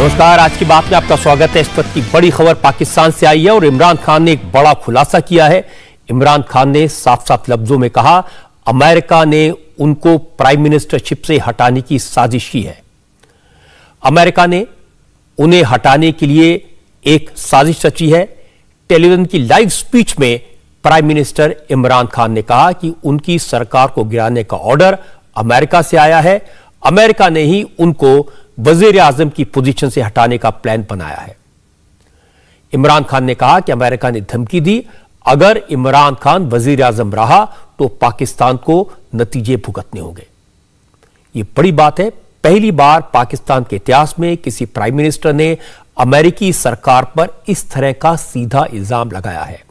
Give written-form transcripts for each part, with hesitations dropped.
नमस्कार, आज की बात में आपका स्वागत है। इस वक्त की बड़ी खबर पाकिस्तान से आई है और इमरान खान ने एक बड़ा खुलासा किया है। इमरान खान ने साफ साफ लफ्जों में कहा, अमेरिका ने उनको प्राइम मिनिस्टरशिप से हटाने की साजिश की है। अमेरिका ने उन्हें हटाने के लिए एक साजिश रची है। टेलीविजन की लाइव स्पीच में प्राइम मिनिस्टर इमरान खान ने कहा कि उनकी सरकार को गिराने का ऑर्डर अमेरिका से आया है। अमेरिका ने ही उनको वजीर आजम की पोजीशन से हटाने का प्लान बनाया है। इमरान खान ने कहा कि अमेरिका ने धमकी दी, अगर इमरान खान वजीर आजम रहा तो पाकिस्तान को नतीजे भुगतने होंगे। यह बड़ी बात है। पहली बार पाकिस्तान के इतिहास में किसी प्राइम मिनिस्टर ने अमेरिकी सरकार पर इस तरह का सीधा इल्जाम लगाया है।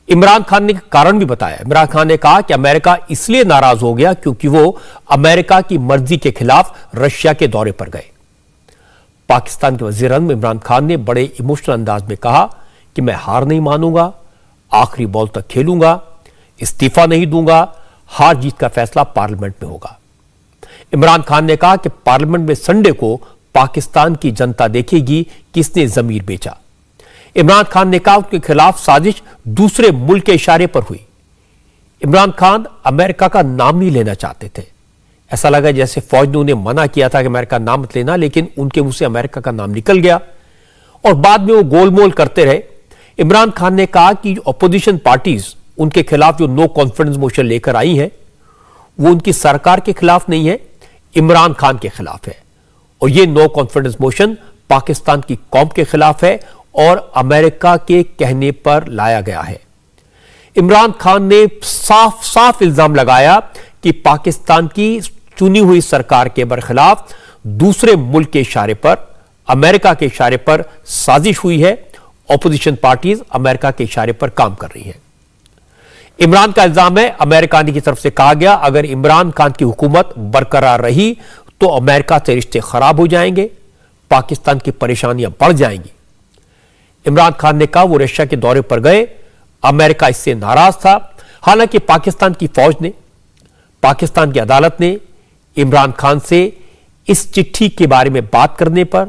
इमरान खान ने कारण भी बताया। इमरान खान ने कहा कि अमेरिका इसलिए नाराज हो गया क्योंकि वो अमेरिका की मर्जी के खिलाफ रशिया के दौरे पर गए। पाकिस्तान के वजीर आज़म इमरान खान ने बड़े इमोशनल अंदाज में कहा कि मैं हार नहीं मानूंगा, आखिरी बॉल तक खेलूंगा, इस्तीफा नहीं दूंगा, हार जीत का फैसला पार्लियामेंट में होगा। इमरान खान ने कहा कि पार्लियामेंट में संडे को पाकिस्तान की जनता देखेगी किसने जमीर बेचा। इमरान खान ने कहा उनके खिलाफ साजिश दूसरे मुल्क के इशारे पर हुई। इमरान खान अमेरिका का नाम नहीं लेना चाहते थे। ऐसा लगा जैसे फौज ने उन्हें मना किया था कि अमेरिका नाम मत लेना, लेकिन उनके मुंह से अमेरिका का नाम निकल गया और बाद में वो गोलमोल करते रहे। इमरान खान ने कहा कि अपोजिशन पार्टीज उनके खिलाफ जो नो कॉन्फिडेंस मोशन लेकर आई है वो उनकी सरकार के खिलाफ नहीं है, इमरान खान के खिलाफ है। और ये नो कॉन्फिडेंस मोशन पाकिस्तान की कौम के खिलाफ है और अमेरिका के कहने पर लाया गया है। इमरान खान ने साफ साफ इल्जाम लगाया कि पाकिस्तान की चुनी हुई सरकार के बरखिलाफ दूसरे मुल्क के इशारे पर, अमेरिका के इशारे पर साजिश हुई है। ऑपोजिशन पार्टीज अमेरिका के इशारे पर काम कर रही हैं। इमरान का इल्जाम है, अमेरिका की तरफ से कहा गया अगर इमरान खान की हुकूमत बरकरार रही तो अमेरिका से रिश्ते खराब हो जाएंगे, पाकिस्तान की परेशानियां बढ़ जाएंगी। इमरान खान ने कहा वो रशिया के दौरे पर गए, अमेरिका इससे नाराज था। हालांकि पाकिस्तान की फौज ने, पाकिस्तान की अदालत ने इमरान खान से इस चिट्ठी के बारे में बात करने पर,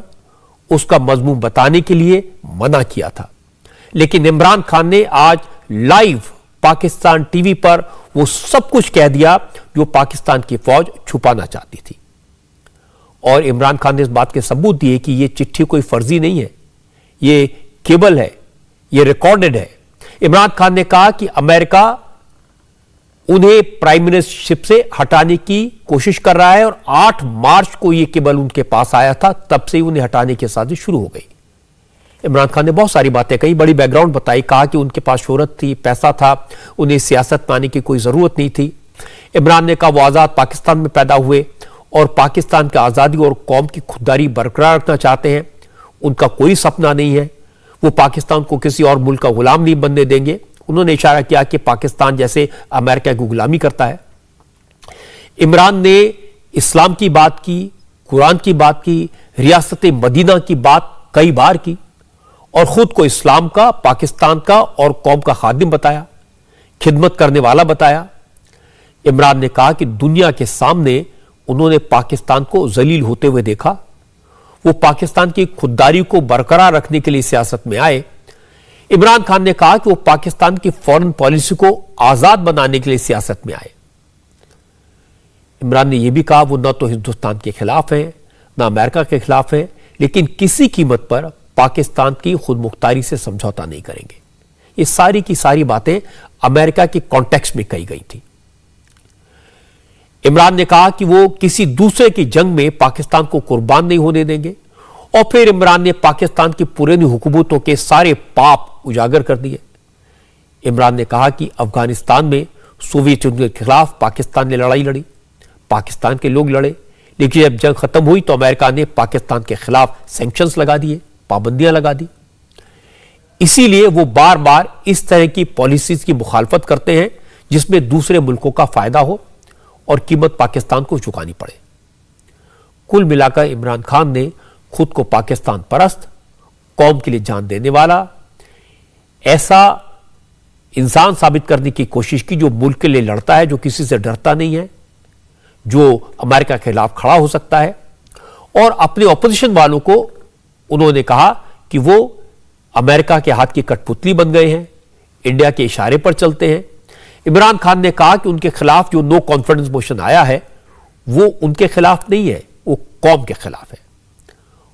उसका मजमून बताने के लिए मना किया था। लेकिन इमरान खान ने आज लाइव पाकिस्तान टीवी पर वो सब कुछ कह दिया जो पाकिस्तान की फौज छुपाना चाहती थी। और इमरान खान ने इस बात के सबूत दिए कि यह चिट्ठी कोई फर्जी नहीं है, ये केबल है, ये रिकॉर्डेड है। इमरान खान ने कहा कि अमेरिका उन्हें प्राइम मिनिस्टरशिप से हटाने की कोशिश कर रहा है और 8 मार्च को यह केबल उनके पास आया था, तब से ही उन्हें हटाने की साजिश शुरू हो गई। इमरान खान ने बहुत सारी बातें कही, बड़ी बैकग्राउंड बताई, कहा कि उनके पास शोहरत थी, पैसा था, उन्हें सियासत में आने की कोई जरूरत नहीं थी। इमरान ने कहा वो आजाद पाकिस्तान में पैदा हुए और पाकिस्तान की आजादी और कौम की खुददारी बरकरार रखना चाहते हैं। उनका कोई सपना नहीं है, वो पाकिस्तान को किसी और मुल्क का गुलाम नहीं बनने देंगे। उन्होंने इशारा किया कि पाकिस्तान जैसे अमेरिका की गुलामी करता है। इमरान ने इस्लाम की बात की, कुरान की बात की, रियासत मदीना की बात कई बार की और खुद को इस्लाम का, पाकिस्तान का और कौम का खादिम बताया, खिदमत करने वाला बताया। इमरान ने कहा कि दुनिया के सामने उन्होंने पाकिस्तान को जलील होते हुए देखा। वो पाकिस्तान की खुददारी को बरकरार रखने के लिए सियासत में आए। इमरान खान ने कहा कि वो पाकिस्तान की फॉरेन पॉलिसी को आजाद बनाने के लिए सियासत में आए। इमरान ने यह भी कहा वो न तो हिंदुस्तान के खिलाफ है, न अमेरिका के खिलाफ है, लेकिन किसी कीमत पर पाकिस्तान की खुद मुख्तारी से समझौता नहीं करेंगे। ये सारी की सारी बातें अमेरिका के कॉन्टेक्स्ट में कही गई थी। इमरान ने कहा कि वो किसी दूसरे की जंग में पाकिस्तान को कुर्बान नहीं होने देंगे और फिर इमरान ने पाकिस्तान की पुरानी हुकूमतों के सारे पाप उजागर कर दिए। इमरान ने कहा कि अफगानिस्तान में सोवियत यूनियन के खिलाफ पाकिस्तान ने लड़ाई लड़ी, पाकिस्तान के लोग लड़े, लेकिन जब जंग खत्म हुई तो अमेरिका ने पाकिस्तान के खिलाफ सैंक्शंस लगा दिए, पाबंदियां लगा दी। इसीलिए वो बार बार इस तरह की पॉलिसीज की मुखालफत करते हैं जिसमें दूसरे मुल्कों का फायदा हो और कीमत पाकिस्तान को चुकानी पड़े। कुल मिलाकर इमरान खान ने खुद को पाकिस्तान परस्त, कौम के लिए जान देने वाला ऐसा इंसान साबित करने की कोशिश की जो मुल्क के लिए लड़ता है, जो किसी से डरता नहीं है, जो अमेरिका के खिलाफ खड़ा हो सकता है और अपने ऑपोजिशन वालों को उन्होंने कहा कि वो अमेरिका के हाथ की कठपुतली बन गए हैं, इंडिया के इशारे पर चलते हैं। इमरान खान ने कहा कि उनके खिलाफ जो नो कॉन्फिडेंस मोशन आया है वो उनके खिलाफ नहीं है, वो कौम के खिलाफ है।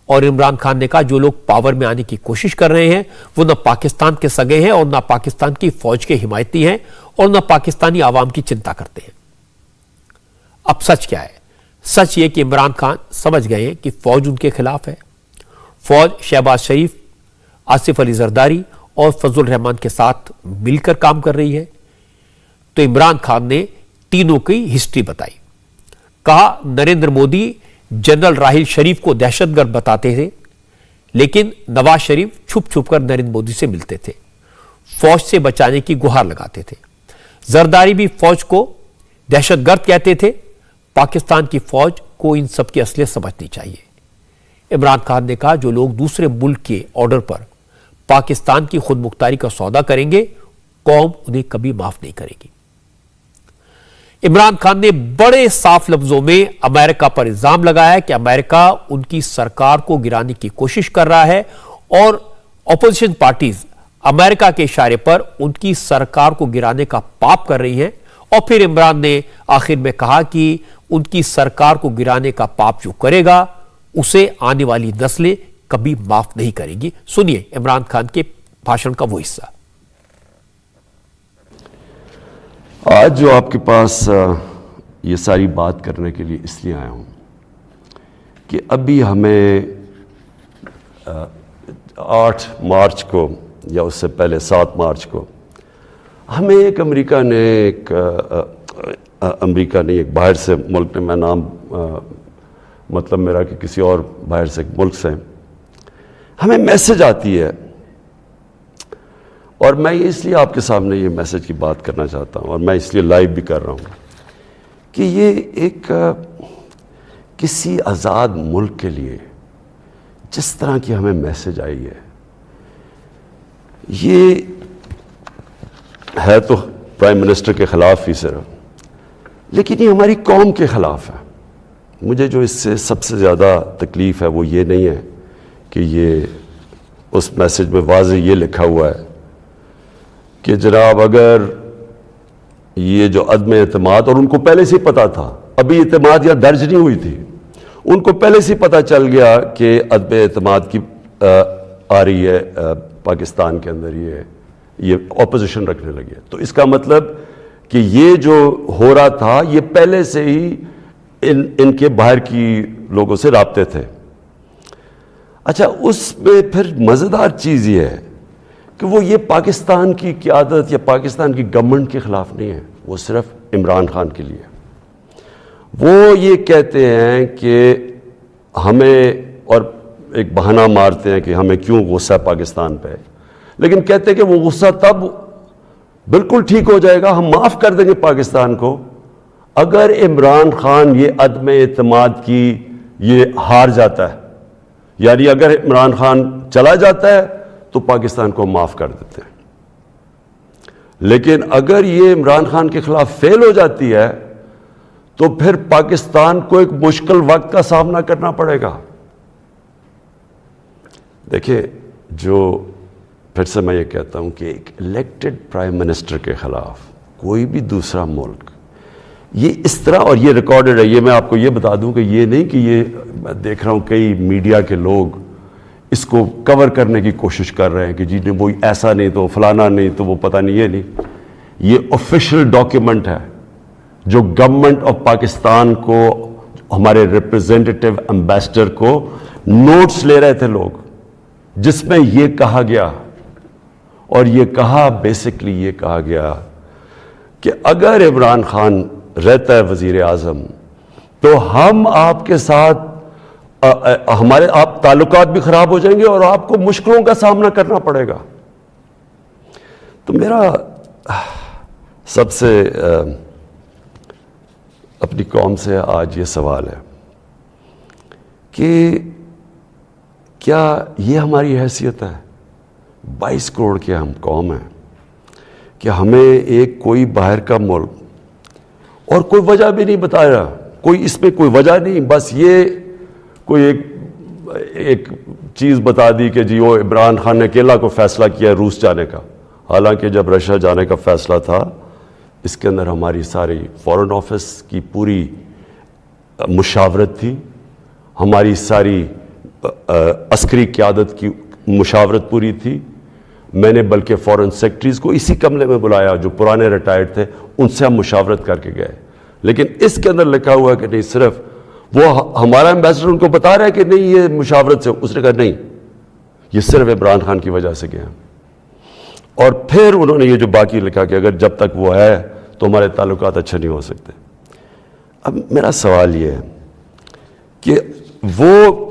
और इमरान खान ने कहा जो लोग पावर में आने की कोशिश कर रहे हैं वो न पाकिस्तान के सगे हैं और न पाकिस्तान की फौज के हिमायती हैं और न पाकिस्तानी आवाम की चिंता करते हैं। अब सच क्या है? सच ये कि इमरान खान समझ गए हैं कि फौज उनके खिलाफ है। फौज शहबाज शरीफ, आसिफ अली जरदारी और फजल रहमान के साथ मिलकर काम कर रही है। तो इमरान खान ने तीनों की हिस्ट्री बताई। कहा नरेंद्र मोदी जनरल राहिल शरीफ को दहशतगर्द बताते थे, लेकिन नवाज शरीफ छुप छुप कर नरेंद्र मोदी से मिलते थे, फौज से बचाने की गुहार लगाते थे। जरदारी भी फौज को दहशतगर्द कहते थे। पाकिस्तान की फौज को इन सबकी असलियत समझनी चाहिए। इमरान खान ने कहा जो लोग दूसरे मुल्क के ऑर्डर पर पाकिस्तान की खुद मुख्तारी का सौदा करेंगे, कौम उन्हें कभी माफ नहीं करेगी। इमरान खान ने बड़े साफ लफ्जों में अमेरिका पर इल्जाम लगाया कि अमेरिका उनकी सरकार को गिराने की कोशिश कर रहा है और ऑपोजिशन पार्टीज अमेरिका के इशारे पर उनकी सरकार को गिराने का पाप कर रही हैं। और फिर इमरान ने आखिर में कहा कि उनकी सरकार को गिराने का पाप जो करेगा उसे आने वाली नस्लें कभी माफ नहीं करेगी। सुनिए इमरान खान के भाषण का वो हिस्सा। आज जो आपके पास ये सारी बात करने के लिए इसलिए आया हूं कि अभी हमें 8 मार्च को या उससे पहले 7 मार्च को हमें एक अमेरिका ने एक बाहर से मुल्क ने, मैं नाम मतलब मेरा कि किसी और बाहर से मुल्क से हमें मैसेज आती है, और मैं इसलिए आपके सामने ये मैसेज की बात करना चाहता हूँ और मैं इसलिए लाइव भी कर रहा हूँ कि ये एक किसी आज़ाद मुल्क के लिए जिस तरह की हमें मैसेज आई है, ये है तो प्राइम मिनिस्टर के ख़िलाफ़ ही सिर्फ, लेकिन ये हमारी कौम के ख़िलाफ़ है। मुझे जो इससे सबसे ज़्यादा तकलीफ़ है वो ये नहीं है कि ये उस मैसेज में वाज़ेह ये लिखा हुआ है कि जनाब अगर ये जो अदम एतमाद, और उनको पहले से ही पता था, अभी एतमाद यहाँ दर्ज नहीं हुई थी, उनको पहले से पता चल गया कि अदम एतमाद की आ रही है पाकिस्तान के अंदर, ये ऑपोजिशन रखने लगी है। तो इसका मतलब कि ये जो हो रहा था ये पहले से ही इनके बाहर की लोगों से राब्ते थे। अच्छा, उसमें फिर मज़ेदार चीज़ ये है कि वो ये पाकिस्तान की क़यादत या पाकिस्तान की गवर्नमेंट के ख़िलाफ़ नहीं है, वो सिर्फ इमरान खान के लिए। वो ये कहते हैं कि हमें, और एक बहाना मारते हैं कि हमें क्यों गुस्सा पाकिस्तान पे, लेकिन कहते हैं कि वो गुस्सा तब बिल्कुल ठीक हो जाएगा, हम माफ़ कर देंगे पाकिस्तान को अगर इमरान खान ये अदम एतमाद की ये हार जाता है, यानी अगर इमरान खान चला जाता है तो पाकिस्तान को माफ़ कर देते हैं। लेकिन अगर ये इमरान खान के खिलाफ फेल हो जाती है तो फिर पाकिस्तान को एक मुश्किल वक्त का सामना करना पड़ेगा। देखिए, जो फिर से मैं ये कहता हूं कि एक इलेक्टेड प्राइम मिनिस्टर के खिलाफ कोई भी दूसरा मुल्क ये इस तरह, और ये रिकॉर्डेड है, ये मैं आपको ये बता दूं कि ये नहीं कि ये मैं देख रहा हूं कई मीडिया के लोग इसको कवर करने की कोशिश कर रहे हैं कि जी वो ऐसा नहीं तो फलाना नहीं तो वो पता नहीं, ये नहीं, ये ऑफिशियल डॉक्यूमेंट है जो गवर्नमेंट ऑफ पाकिस्तान को, हमारे रिप्रेजेंटेटिव एम्बेसडर को नोट्स ले रहे थे लोग, जिसमें ये कहा गया, और ये कहा बेसिकली ये कहा गया कि अगर इमरान खान रहता है वजीर आजम तो हम आपके साथ हमारे आप ताल्लुकात भी खराब हो जाएंगे और आपको मुश्किलों का सामना करना पड़ेगा। तो मेरा सबसे अपनी कौम से आज ये सवाल है कि क्या ये हमारी हैसियत है? 22 करोड़ के हम कौम हैं कि हमें एक कोई बाहर का मुल्क, और कोई वजह भी नहीं बता रहा, कोई इसमें कोई वजह नहीं, बस ये कोई एक चीज़ बता दी कि जी वो इमरान खान ने अकेला को फैसला किया रूस जाने का, हालांकि जब रशिया जाने का फैसला था इसके अंदर हमारी सारी फॉरेन ऑफिस की पूरी मुशावरत थी, हमारी सारी अस्करी क़यादत की मुशावरत पूरी थी। मैंने बल्कि फॉरेन सेक्रेटरीज़ को इसी कमरे में बुलाया जो पुराने रिटायर्ड थे, उनसे हम मुशावरत करके गए। लेकिन इसके अंदर लिखा हुआ है कि नहीं, सिर्फ वो हमारा एम्बेसडर उनको बता रहा है कि नहीं ये मुशावरत से, उसने कहा नहीं ये सिर्फ इमरान खान की वजह से गया। और फिर उन्होंने ये जो बाकी लिखा कि अगर जब तक वो है तो हमारे ताल्लुकात अच्छे नहीं हो सकते। अब मेरा सवाल ये है कि वो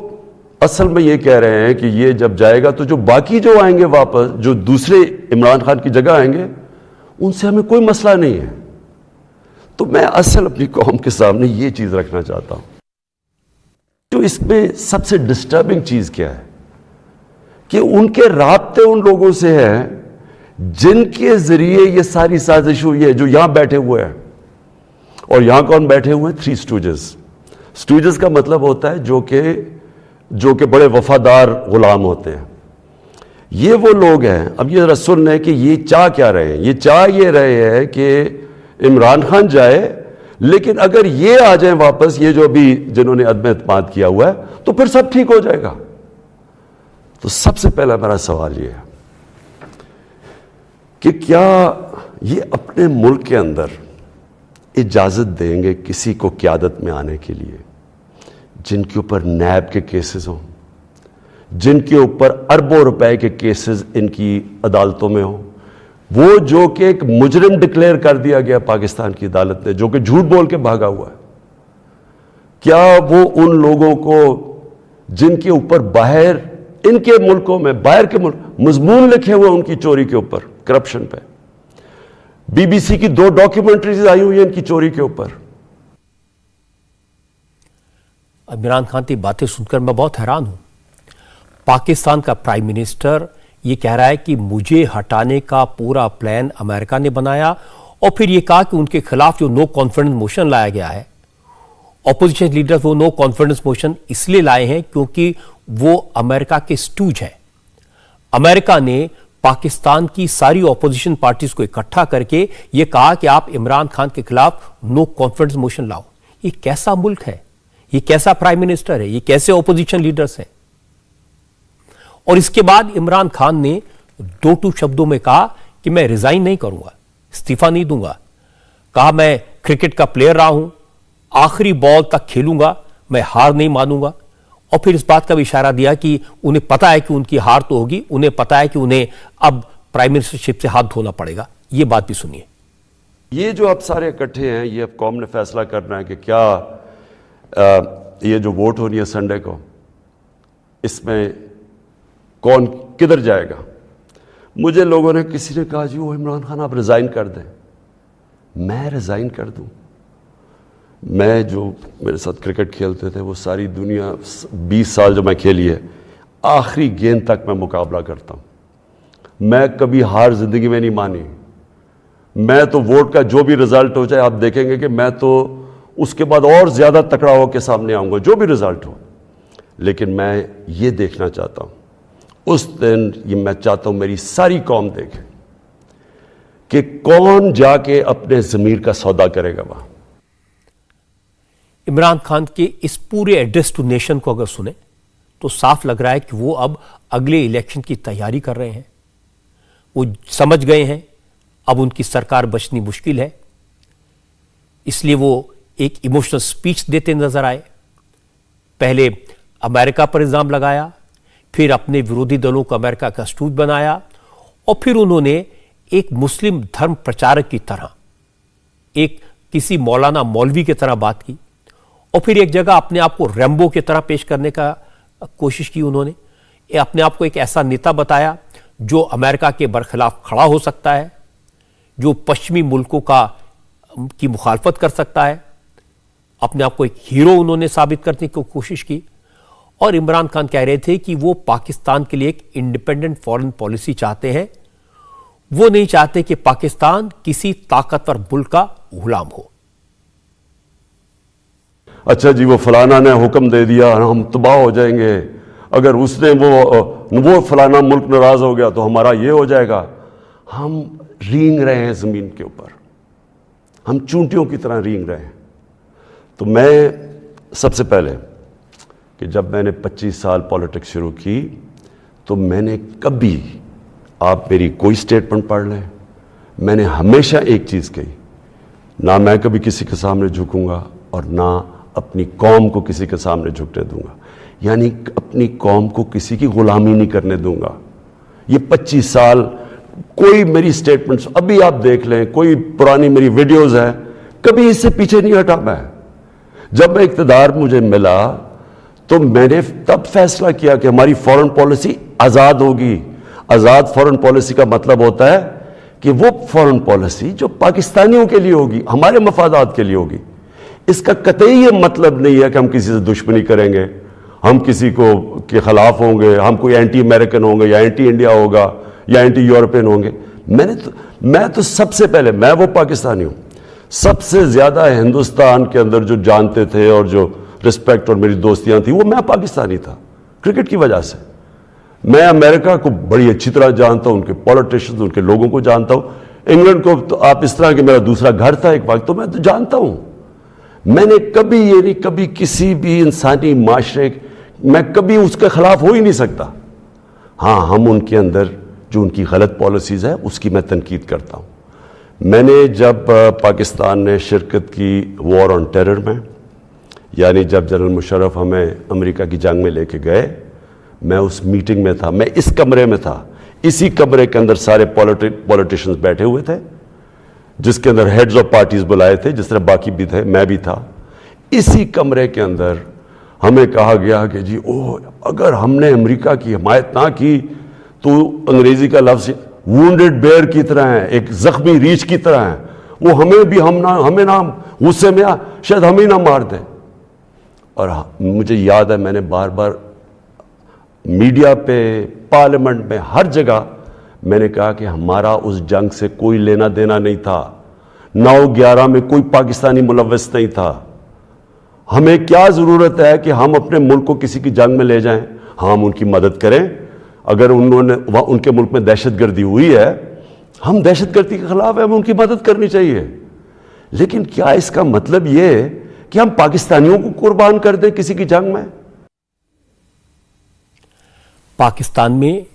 असल में ये कह रहे हैं कि ये जब जाएगा तो जो बाकी जो आएंगे वापस, जो दूसरे इमरान खान की जगह आएंगे, उनसे हमें कोई मसला नहीं है। तो मैं असल अपनी कौम के सामने ये चीज रखना चाहता हूं। तो इसमें सबसे डिस्टर्बिंग चीज क्या है कि उनके राब्ते उन लोगों से हैं जिनके जरिए ये सारी साजिश हुई है, जो यहां बैठे हुए हैं। और यहां कौन बैठे हुए हैं? 3 स्टूजेस। स्टूजेस का मतलब होता है जो कि बड़े वफादार गुलाम होते हैं। ये वो लोग हैं। अब ये जरा सुन लें कि ये चाह क्या रहे हैं। ये चाह ये रहे हैं कि इमरान खान जाए, लेकिन अगर ये आ जाए वापस, ये जो अभी जिन्होंने अदम एतमाद किया हुआ है, तो फिर सब ठीक हो जाएगा। तो सबसे पहला मेरा सवाल ये है कि क्या ये अपने मुल्क के अंदर इजाजत देंगे किसी को क़यादत में आने के लिए जिनके ऊपर नैब के केसेस हों, जिनके ऊपर अरबों रुपए के केसेस इनकी अदालतों में हों, वो जो कि एक मुजरिम डिक्लेयर कर दिया गया पाकिस्तान की अदालत ने, जो कि झूठ बोल के भागा हुआ है। क्या वो उन लोगों को जिनके ऊपर बाहर इनके मुल्कों में, बाहर के मुल्क मजमून लिखे हुए उनकी चोरी के ऊपर, करप्शन पे, बीबीसी की 2 डॉक्यूमेंट्रीज आई हुई है इनकी चोरी के ऊपर। इमरान खान की बातें सुनकर मैं बहुत हैरान हूं। पाकिस्तान का प्राइम मिनिस्टर ये कह रहा है कि मुझे हटाने का पूरा प्लान अमेरिका ने बनाया, और फिर ये कहा कि उनके खिलाफ जो नो कॉन्फिडेंस मोशन लाया गया है, ऑपोजिशन लीडर्स वो नो कॉन्फिडेंस मोशन इसलिए लाए हैं क्योंकि वो अमेरिका के स्टूज है। अमेरिका ने पाकिस्तान की सारी ऑपोजिशन पार्टीज को इकट्ठा करके ये कहा कि आप इमरान खान के खिलाफ नो कॉन्फिडेंस मोशन लाओ। ये कैसा मुल्क है? ये कैसा प्राइम मिनिस्टर है? ये कैसे ऑपोजिशन लीडर्स हैं? और इसके बाद इमरान खान ने 2 शब्दों में कहा कि मैं रिजाइन नहीं करूंगा, इस्तीफा नहीं दूंगा। कहा मैं क्रिकेट का प्लेयर रहा हूं, आखिरी बॉल तक खेलूंगा, मैं हार नहीं मानूंगा। और फिर इस बात का भी इशारा दिया कि उन्हें पता है कि उनकी हार तो होगी, उन्हें पता है कि उन्हें अब प्राइम मिनिस्टरशिप से हाथ धोना पड़ेगा। यह बात भी सुनिए। ये जो अब सारे इकट्ठे हैं, ये अब कौम ने फैसला करना है कि क्या ये जो वोट हो रही है संडे को, इसमें कौन किधर जाएगा। मुझे लोगों ने, किसी ने कहा जी वो इमरान खान आप रिजाइन कर दें। मैं रिजाइन कर दूं? मैं जो मेरे साथ क्रिकेट खेलते थे वो सारी दुनिया 20 साल जो मैं खेली है, आखिरी गेंद तक मैं मुकाबला करता हूं। मैं कभी हार जिंदगी में नहीं मानी। मैं तो वोट का जो भी रिजल्ट हो जाए, आप देखेंगे कि मैं तो उसके बाद और ज्यादा तकड़ा होकर सामने आऊंगा, जो भी रिजल्ट हो। लेकिन मैं ये देखना चाहता हूं उस दिन, ये मैं चाहता हूं मेरी सारी कौम देखे कि कौन जाके अपने ज़मीर का सौदा करेगा वहां। इमरान खान के इस पूरे एड्रेस टू नेशन को अगर सुने तो साफ लग रहा है कि वो अब अगले इलेक्शन की तैयारी कर रहे हैं। वो समझ गए हैं अब उनकी सरकार बचनी मुश्किल है, इसलिए वो एक इमोशनल स्पीच देते नजर आए। पहले अमेरिका पर इल्जाम लगाया, फिर अपने विरोधी दलों को अमेरिका का स्टूज बनाया, और फिर उन्होंने एक मुस्लिम धर्म प्रचारक की तरह, एक किसी मौलाना मौलवी की तरह बात की, और फिर एक जगह अपने आप को रैम्बो की तरह पेश करने का कोशिश की। उन्होंने अपने आप को एक ऐसा नेता बताया जो अमेरिका के बरखिलाफ खड़ा हो सकता है, जो पश्चिमी मुल्कों की मुखालफत कर सकता है। अपने आप को एक हीरो उन्होंने साबित करने की कोशिश की। और इमरान खान कह रहे थे कि वो पाकिस्तान के लिए एक इंडिपेंडेंट फॉरेन पॉलिसी चाहते हैं। वो नहीं चाहते कि पाकिस्तान किसी ताकतवर मुल्क का गुलाम हो। अच्छा जी, वो फलाना ने हुक्म दे दिया, हम तबाह हो जाएंगे, अगर उसने वो फलाना मुल्क नाराज हो गया तो हमारा ये हो जाएगा। हम रींग रहे हैं ज़मीन के ऊपर, हम चूंटियों की तरह रींग रहे हैं। तो मैं सबसे पहले कि जब मैंने 25 साल पॉलिटिक्स शुरू की तो मैंने कभी, आप मेरी कोई स्टेटमेंट पढ़ लें, मैंने हमेशा एक चीज़ कही, ना मैं कभी किसी के सामने झुकूंगा और ना अपनी कौम को किसी के सामने झुकने दूंगा, यानी अपनी कौम को किसी की गुलामी नहीं करने दूंगा। ये 25 साल कोई मेरी स्टेटमेंट्स अभी आप देख लें, कोई पुरानी मेरी वीडियोस है, कभी इससे पीछे नहीं हटा मैं। जब मैं इक़्तिदार मुझे मिला तो मैंने तब फैसला किया कि हमारी फॉरेन पॉलिसी आज़ाद होगी। आज़ाद फॉरेन पॉलिसी का मतलब होता है कि वो फॉरेन पॉलिसी जो पाकिस्तानियों के लिए होगी, हमारे मफादात के लिए होगी। इसका कतई ये मतलब नहीं है कि हम किसी से दुश्मनी करेंगे, हम किसी को के खिलाफ होंगे, हम कोई एंटी अमेरिकन होंगे या एंटी इंडिया होगा या एंटी यूरोपियन होंगे। मैं तो सबसे पहले, मैं वो पाकिस्तानी हूं, सबसे ज्यादा हिंदुस्तान के अंदर जो जानते थे और जो रिस्पेक्ट और मेरी दोस्तियां थी वो मैं पाकिस्तानी था, क्रिकेट की वजह से। मैं अमेरिका को बड़ी अच्छी तरह जानता हूं, उनके पॉलिटिशियंस, उनके लोगों को जानता हूं। इंग्लैंड को तो आप इस तरह के, मेरा दूसरा घर था एक वक्त, तो मैं तो जानता हूं। मैंने कभी ये नहीं, कभी किसी भी इंसानी माशरे, मैं कभी उसके खिलाफ हो ही नहीं सकता। हाँ, हम उनके अंदर जो उनकी गलत पॉलिसीज है उसकी मैं तनकीद करता हूं। मैंने जब पाकिस्तान ने शिरकत की वॉर ऑन टेरर में, यानी जब जनरल मुशर्रफ हमें अमेरिका की जंग में लेके गए, मैं उस मीटिंग में था, मैं इस कमरे में था, इसी कमरे के अंदर सारे पॉलिटिशियंस बैठे हुए थे, जिसके अंदर हेड्स ऑफ पार्टीज बुलाए थे, जिस तरह बाकी भी थे, मैं भी था। इसी कमरे के अंदर हमें कहा गया कि जी अगर हमने अमेरिका की हिमायत ना की तो अंग्रेजी का लफ्ज वुंडेड बेयर की तरह है, एक जख्मी रीछ की तरह है, वो हमें ना गुस्से में शायद हमें ना मार दे। और मुझे याद है, मैंने बार बार मीडिया पे, पार्लियामेंट में, हर जगह मैंने कहा कि हमारा उस जंग से कोई लेना देना नहीं था। 9/11 में कोई पाकिस्तानी मुलव्वस नहीं था। हमें क्या जरूरत है कि हम अपने मुल्क को किसी की जंग में ले जाएं? हम उनकी मदद करें। अगर उनके मुल्क में दहशतगर्दी हुई है, हम दहशतगर्दी के खिलाफ है, हमें उनकी मदद करनी चाहिए। लेकिन क्या इसका मतलब यह कि हम पाकिस्तानियों को कुर्बान कर दें किसी की जंग में? पाकिस्तान में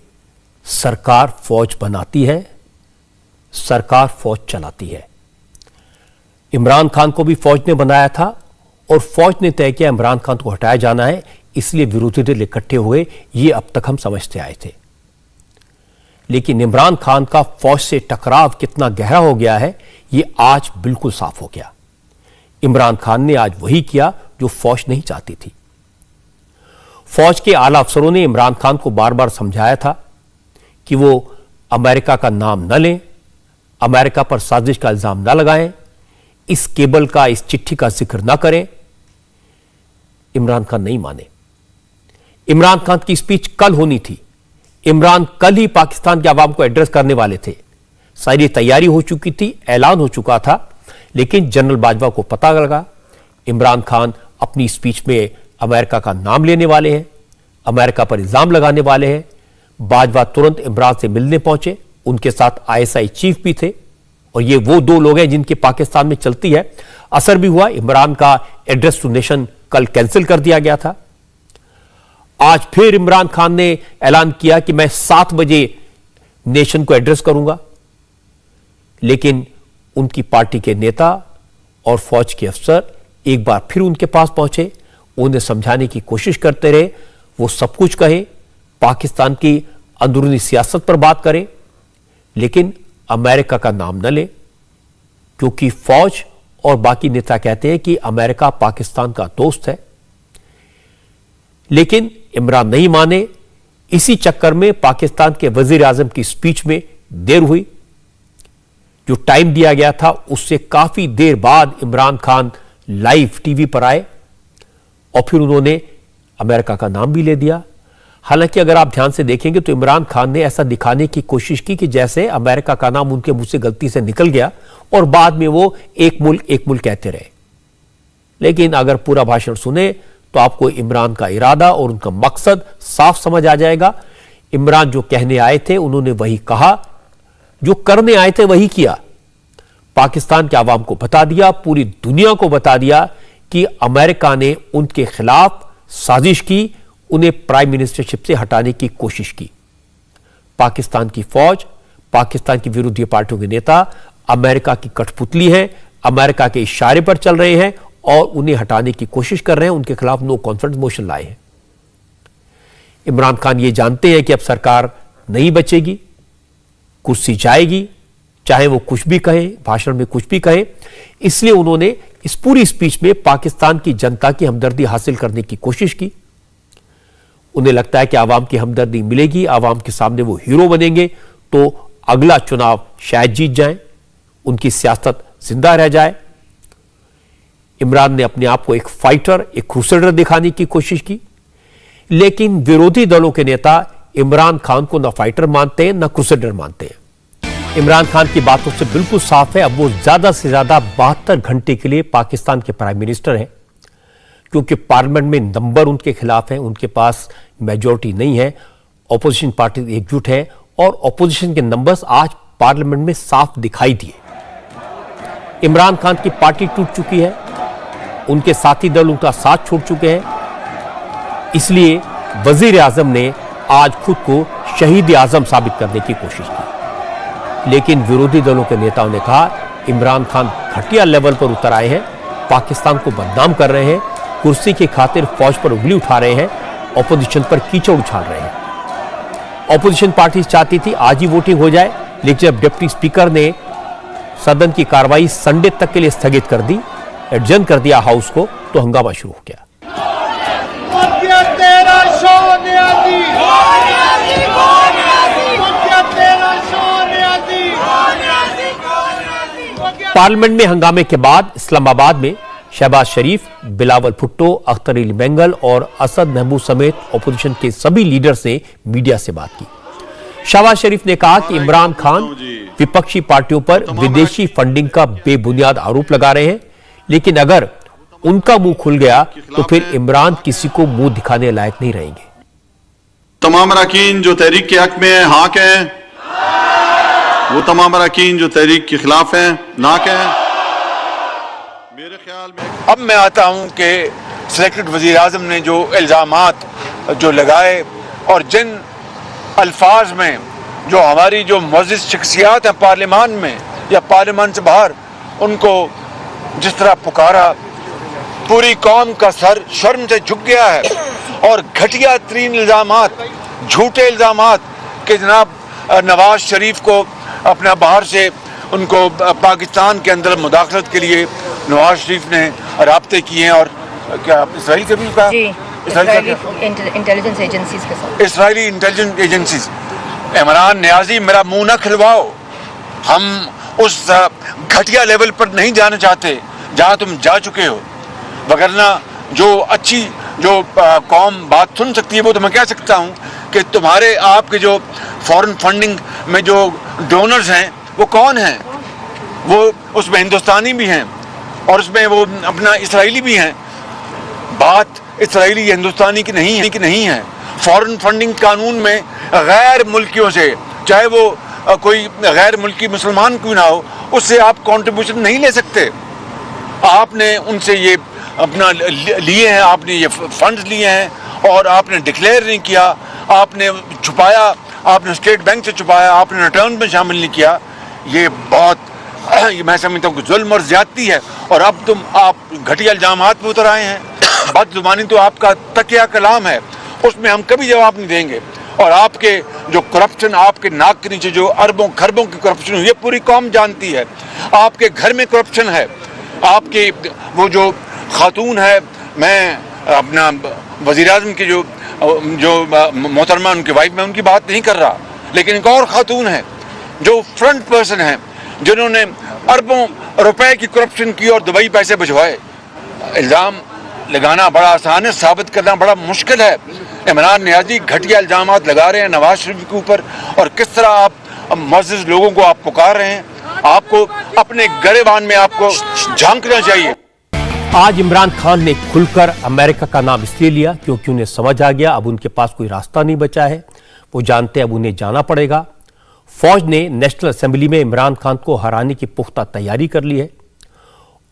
सरकार फौज बनाती है, सरकार फौज चलाती है। इमरान खान को भी फौज ने बनाया था और फौज ने तय किया इमरान खान को हटाया जाना है, इसलिए विरोधी दल इकट्ठे हुए। ये अब तक हम समझते आए थे। लेकिन इमरान खान का फौज से टकराव कितना गहरा हो गया है, ये आज बिल्कुल साफ हो गया। इमरान खान ने आज वही किया जो फौज नहीं चाहती थी। फौज के आला अफसरों ने इमरान खान को बार बार समझाया था कि वो अमेरिका का नाम न लें, अमेरिका पर साजिश का इल्जाम न लगाएं, इस केबल का, इस चिट्ठी का जिक्र न करें। इमरान खान नहीं माने। इमरान खान की स्पीच कल होनी थी। इमरान कल ही पाकिस्तान के अवाम को एड्रेस करने वाले थे। सारी तैयारी हो चुकी थी, ऐलान हो चुका था, लेकिन जनरल बाजवा को पता लगा इमरान खान अपनी स्पीच में अमेरिका का नाम लेने वाले हैं, अमेरिका पर इल्जाम लगाने वाले हैं। बाजवा तुरंत इमरान से मिलने पहुंचे, उनके साथ आईएसआई चीफ भी थे, और ये वो दो लोग हैं जिनकी पाकिस्तान में चलती है। असर भी हुआ, इमरान का एड्रेस टू नेशन कल कैंसिल कर दिया गया था। आज फिर इमरान खान ने ऐलान किया कि मैं 7 बजे नेशन को एड्रेस करूंगा, लेकिन उनकी पार्टी के नेता और फौज के अफसर एक बार फिर उनके पास पहुंचे, उन्हें समझाने की कोशिश करते रहे वो सब कुछ कहे, पाकिस्तान की अंदरूनी सियासत पर बात करें, लेकिन अमेरिका का नाम न ले, क्योंकि फौज और बाकी नेता कहते हैं कि अमेरिका पाकिस्तान का दोस्त है। लेकिन इमरान नहीं माने। इसी चक्कर में पाकिस्तान के वजीर आजम की स्पीच में देर हुई। जो टाइम दिया गया था उससे काफी देर बाद इमरान खान लाइव टीवी पर आए और फिर उन्होंने अमेरिका का नाम भी ले दिया। हालांकि अगर आप ध्यान से देखेंगे तो इमरान खान ने ऐसा दिखाने की कोशिश की कि जैसे अमेरिका का नाम उनके मुंह से गलती से निकल गया और बाद में वो एक मुल्क कहते रहे। लेकिन अगर पूरा भाषण सुने तो आपको इमरान का इरादा और उनका मकसद साफ समझ आ जाएगा। इमरान जो कहने आए थे उन्होंने वही कहा, जो करने आए थे वही किया। पाकिस्तान के आवाम को बता दिया, पूरी दुनिया को बता दिया कि अमेरिका ने उनके खिलाफ साजिश की, उन्हें प्राइम मिनिस्टरशिप से हटाने की कोशिश की। पाकिस्तान की फौज, पाकिस्तान की विरोधी पार्टियों के नेता अमेरिका की कठपुतली हैं, अमेरिका के इशारे पर चल रहे हैं और उन्हें हटाने की कोशिश कर रहे हैं, उनके खिलाफ नो कॉन्फिडेंस मोशन लाए हैं। इमरान खान ये जानते हैं कि अब सरकार नहीं बचेगी, कुर्सी जाएगी, चाहे वो कुछ भी कहें, भाषण में कुछ भी कहें। इसलिए उन्होंने इस पूरी स्पीच में पाकिस्तान की जनता की हमदर्दी हासिल करने की कोशिश की। उन्हें लगता है कि आवाम की हमदर्दी मिलेगी, आवाम के सामने वो हीरो बनेंगे तो अगला चुनाव शायद जीत जाएं, उनकी सियासत जिंदा रह जाए। इमरान ने अपने आप को एक फाइटर, एक क्रूसेडर दिखाने की कोशिश की, लेकिन विरोधी दलों के नेता इमरान खान को न फाइटर मानते हैं न क्रूसेडर मानते हैं। इमरान खान की बातों से बिल्कुल साफ है, अब वो ज्यादा से ज्यादा 72 घंटे के लिए पाकिस्तान के प्राइम मिनिस्टर हैं, क्योंकि पार्लियामेंट में नंबर उनके खिलाफ है, उनके पास मेजॉरिटी नहीं है, ऑपोजिशन पार्टी एकजुट है और ऑपोजिशन के नंबर्स आज पार्लियामेंट में साफ दिखाई दिए। इमरान खान की पार्टी टूट चुकी है, उनके साथी दल उनका साथ छोड़ चुके हैं। इसलिए वजीर आजम ने आज खुद को शहीद आजम साबित करने की कोशिश की, लेकिन विरोधी दलों के नेताओं ने कहा इमरान खान घटिया लेवल पर उतर आए हैं, पाकिस्तान को बदनाम कर रहे हैं, कुर्सी की खातिर फौज पर उंगली उठा रहे हैं, ऑपोजिशन पर कीचड़ उछाल रहे हैं। ऑपोजिशन पार्टी चाहती थी आज ही वोटिंग हो जाए, लेकिन जब डिप्टी स्पीकर ने सदन की कार्रवाई संडे तक के लिए स्थगित कर दी, एडजर्न कर दिया हाउस को, तो हंगामा शुरू हो गया। पार्लियामेंट में हंगामे के बाद इस्लामाबाद में शहबाज शरीफ, बिलावल भुट्टो, अख्तर अली मेंगल और असद महमूद समेत ऑपोजिशन के सभी लीडर्स ने मीडिया से बात की। शहबाज शरीफ ने कहा कि इमरान खान विपक्षी पार्टियों पर विदेशी फंडिंग का बेबुनियाद आरोप लगा रहे हैं, लेकिन अगर उनका मुंह खुल गया तो फिर इमरान किसी को मुंह दिखाने लायक नहीं रहेंगे। तमाम अरकान जो तहरीक के हक में है हाक हैं, वो तमाम अरकान जो तहरीक के खिलाफ हैं नाक हैं। मेरे ख्याल में अब मैं आता हूं कि सिलेक्टेड वजीर आजम ने जो इल्जामात जो लगाए और जिन अल्फाज में जो हमारी जो मुअज़्ज़िज़ शख्सियात हैं पार्लियामान में या पार्लियामान से बाहर, उनको जिस तरह पुकारा, पूरी कौम का सर शर्म से झुक गया है। और घटिया तरीन इल्जामात, झूठे इल्जामात कि जनाब नवाज शरीफ को अपना बाहर से उनको पाकिस्तान के अंदर मुदाखलत के लिए नवाज शरीफ ने राब्ते किए हैं। और क्या इसराइल के भी कहा, इसराइली इंटेलिजेंस एजेंसीज के साथ, Israeli intelligence agencies. Imran Niazi, मेरा मुंह न खिलवाओ, हम उस घटिया लेवल पर नहीं जाना चाहते जहां तुम जा चुके हो। वगरना जो अच्छी जो कौम बात सुन सकती है वो तो मैं कह सकता हूं कि तुम्हारे आपके जो फॉरेन फंडिंग में जो डोनर्स हैं वो कौन हैं? वो उसमें हिंदुस्तानी भी हैं और उसमें वो अपना इसराइली भी हैं। बात इसराइली हिंदुस्तानी की नहीं है। फॉरेन फंडिंग कानून में गैर मुल्कियों से, चाहे वो कोई गैर मुल्की मुसलमान क्यों ना हो, उससे आप कंट्रीब्यूशन नहीं ले सकते। आपने उनसे ये अपना लिए हैं, आपने ये फंड्स लिए हैं और आपने डिक्लेयर नहीं किया, आपने छुपाया, आपने स्टेट बैंक से छुपाया, आपने रिटर्न में शामिल नहीं किया। ये बहुत मैं समझता हूँ कि जुल्म और ज्यादती है। और अब आप घटिया इल्जामात में उतर आए हैं। बदजुबानी तो आपका तकिया कलाम है, उसमें हम कभी जवाब नहीं देंगे। और आपके जो करप्शन, आपके नाक के नीचे जो अरबों खरबों की करप्शन है, ये पूरी कौम जानती है। आपके घर में करप्शन है, आपके वो जो खातून है, मैं अपना वज़ीर आज़म की जो मोहतरमा उनकी वाइफ, मैं उनकी बात नहीं कर रहा, लेकिन एक और खातून है जो फ्रंट पर्सन है, जिन्होंने अरबों रुपए की करप्शन की और दुबई पैसे भिजवाए। इल्ज़ाम लगाना बड़ा आसान है, साबित करना बड़ा मुश्किल है। इमरान नियाज़ी घटिया इल्ज़ामात लगा रहे हैं नवाज शरीफ के ऊपर, और किस तरह आप मुअज़्ज़िज़ लोगों को आप पुकार रहे हैं। आपको अपने गरेबान में आपको झांकना चाहिए। आज इमरान खान ने खुलकर अमेरिका का नाम इसलिए लिया क्योंकि उन्हें समझ आ गया अब उनके पास कोई रास्ता नहीं बचा है। वो जानते अब उन्हें जाना पड़ेगा। फौज ने नेशनल असेंबली में इमरान खान को हराने की पुख्ता तैयारी कर ली है।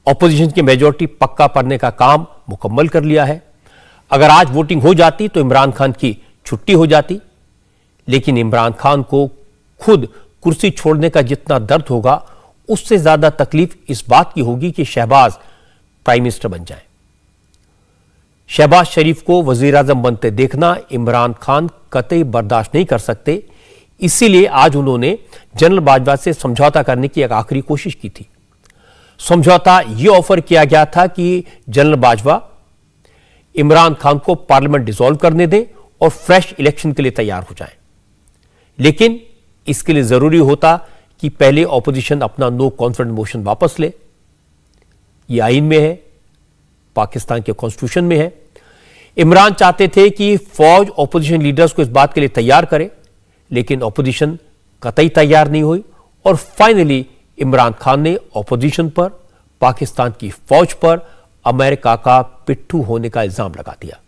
ऑपोजिशन की मेजॉरिटी पक्का करने का काम मुकम्मल कर लिया है। अगर आज वोटिंग हो जाती तो इमरान खान की छुट्टी हो जाती, लेकिन इमरान खान को खुद कुर्सी छोड़ने का जितना दर्द होगा उससे ज्यादा तकलीफ इस बात की होगी कि शहबाज प्राइम मिनिस्टर बन जाए। शहबाज शरीफ को वजीर आजम बनते देखना इमरान खान कतई बर्दाश्त नहीं कर सकते। इसीलिए आज उन्होंने जनरल बाजवा से समझौता करने की एक आखिरी कोशिश की थी। समझौता यह ऑफर किया गया था कि जनरल बाजवा इमरान खान को पार्लियामेंट डिसॉल्व करने दें और फ्रेश इलेक्शन के लिए तैयार हो जाएं। लेकिन इसके लिए जरूरी होता कि पहले ऑपोजिशन अपना नो कॉन्फिडेंस मोशन वापस ले। यह आईन में है, पाकिस्तान के कॉन्स्टिट्यूशन में है। इमरान चाहते थे कि फौज ऑपोजिशन लीडर्स को इस बात के लिए तैयार करे, लेकिन ऑपोजिशन कतई तैयार नहीं हुई और फाइनली इमरान खान ने ऑपोजिशन पर, पाकिस्तान की फौज पर अमेरिका का पिट्ठू होने का इल्जाम लगा दिया।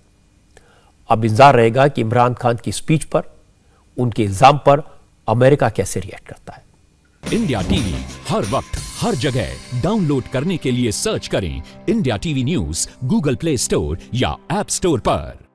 अब इंतजार रहेगा कि इमरान खान की स्पीच पर, उनके इल्जाम पर अमेरिका कैसे रिएक्ट करता है। इंडिया टीवी हर वक्त हर जगह डाउनलोड करने के लिए सर्च करें India TV news Google play store या ऐप स्टोर पर।